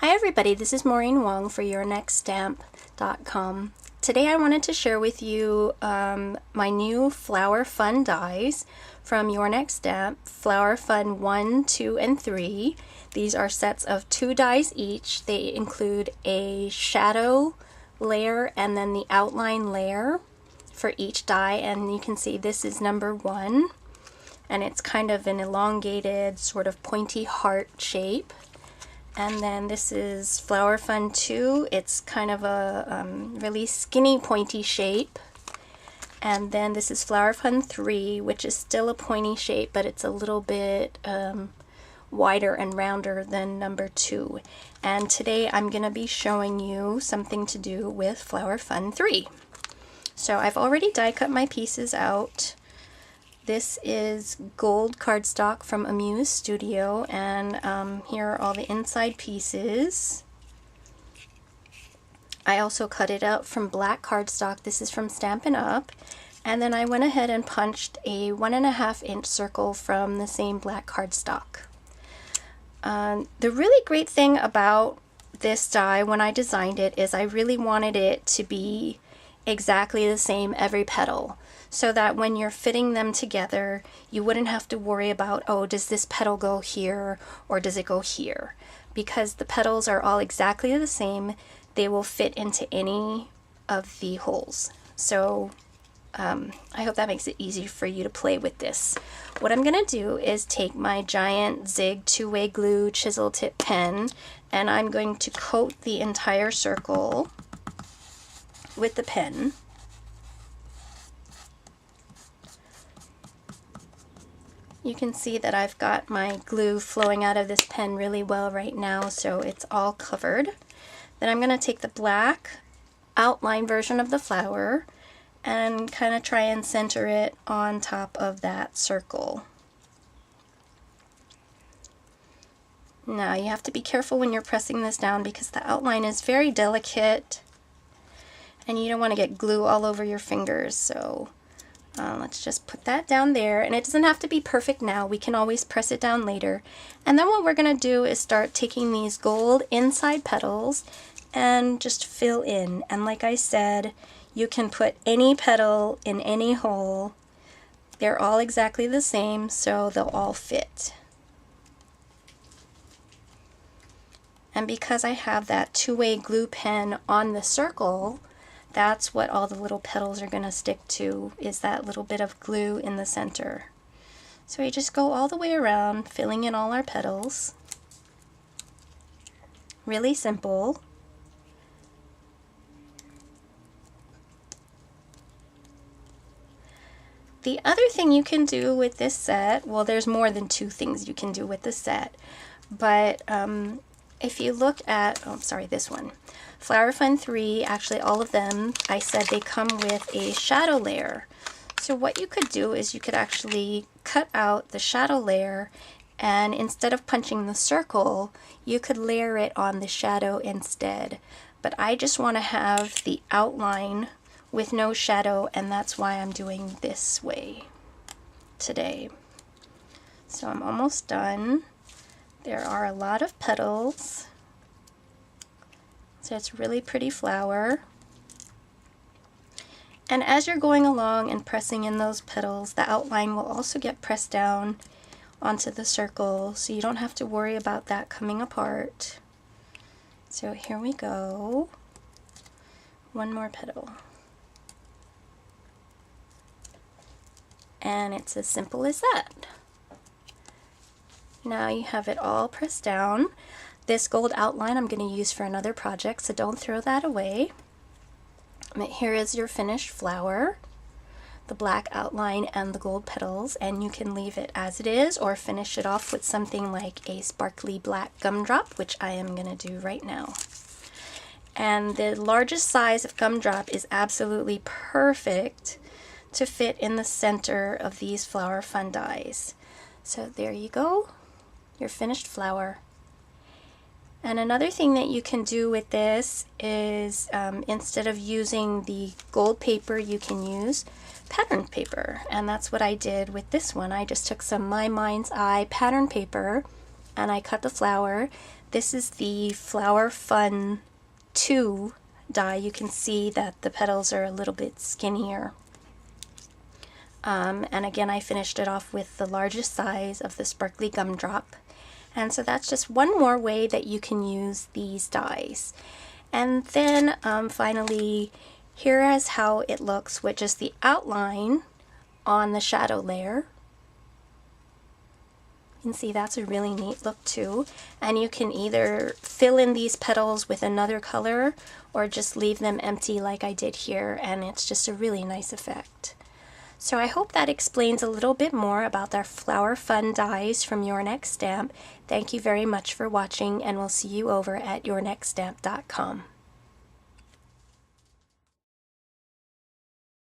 Hi everybody, this is Maureen Wong for YourNextStamp.com. Today I wanted to share with you my new Flower Fun dies from Your Next Stamp, Flower Fun 1, 2, and 3. These are sets of 2 dies each. They include a shadow layer and then the outline layer for each die, and you can see this is number 1, and it's kind of an elongated sort of pointy heart shape. And then this is Flower Fun 2. It's kind of a really skinny pointy shape. And then this is Flower Fun 3, which is still a pointy shape, but it's a little bit wider and rounder than number 2. And today I'm going to be showing you something to do with Flower Fun 3. So I've already die cut my pieces out. This is gold cardstock from Amuse Studio, and here are all the inside pieces. I also cut it out from black cardstock. This is from Stampin' Up! And then I went ahead and punched a 1.5 inch circle from the same black cardstock. The really great thing about this die when I designed it is I really wanted it to be exactly the same every petal, so that when you're fitting them together you wouldn't have to worry about, oh, does this petal go here or does it go here? Because the petals are all exactly the same, they will fit into any of the holes. So I hope that makes it easy for you to play with this. What I'm gonna do is take my giant Zig two-way glue chisel tip pen, and I'm going to coat the entire circle with the pen. You can see that I've got my glue flowing out of this pen really well right now, so it's all covered. Then I'm going to take the black outline version of the flower and kind of try and center it on top of that circle. Now you have to be careful when you're pressing this down because the outline is very delicate and you don't want to get glue all over your fingers, so let's just put that down there. And it doesn't have to be perfect now, we can always press it down later. And then what we're going to do is start taking these gold inside petals and just fill in. And like I said, you can put any petal in any hole. They're all exactly the same, so they'll all fit. And because I have that two-way glue pen on the circle, that's what all the little petals are going to stick to, is that little bit of glue in the center. So we just go all the way around, filling in all our petals. Really simple. The other thing you can do with this set, well, there's more than 2 things you can do with the set, but if you look at, oh, sorry, this one, Flower Fun 3, actually all of them, I said they come with a shadow layer. So what you could do is you could actually cut out the shadow layer, and instead of punching the circle, you could layer it on the shadow instead. But I just want to have the outline with no shadow, and that's why I'm doing this way today. So I'm almost done. There are a lot of petals. So it's a really pretty flower. And as you're going along and pressing in those petals, the outline will also get pressed down onto the circle, so you don't have to worry about that coming apart. So here we go. One more petal. And it's as simple as that. Now you have it all pressed down. This gold outline I'm going to use for another project, so don't throw that away. But here is your finished flower, the black outline and the gold petals, and you can leave it as it is or finish it off with something like a sparkly black gumdrop, which I am going to do right now. And the largest size of gumdrop is absolutely perfect to fit in the center of these Flower Fun dies. So there you go, your finished flower. And another thing that you can do with this is instead of using the gold paper, you can use pattern paper. And that's what I did with this one. I just took some My Mind's Eye pattern paper and I cut the flower. This is the Flower Fun 2 die. You can see that the petals are a little bit skinnier. And again, I finished it off with the largest size of the sparkly gumdrop. And so that's just one more way that you can use these dies. And then finally, here is how it looks with just the outline on the shadow layer. You can see that's a really neat look too. And you can either fill in these petals with another color or just leave them empty like I did here, and it's just a really nice effect. So I hope that explains a little bit more about our Flower Fun dies from Your Next Stamp. Thank you very much for watching, and we'll see you over at yournextstamp.com.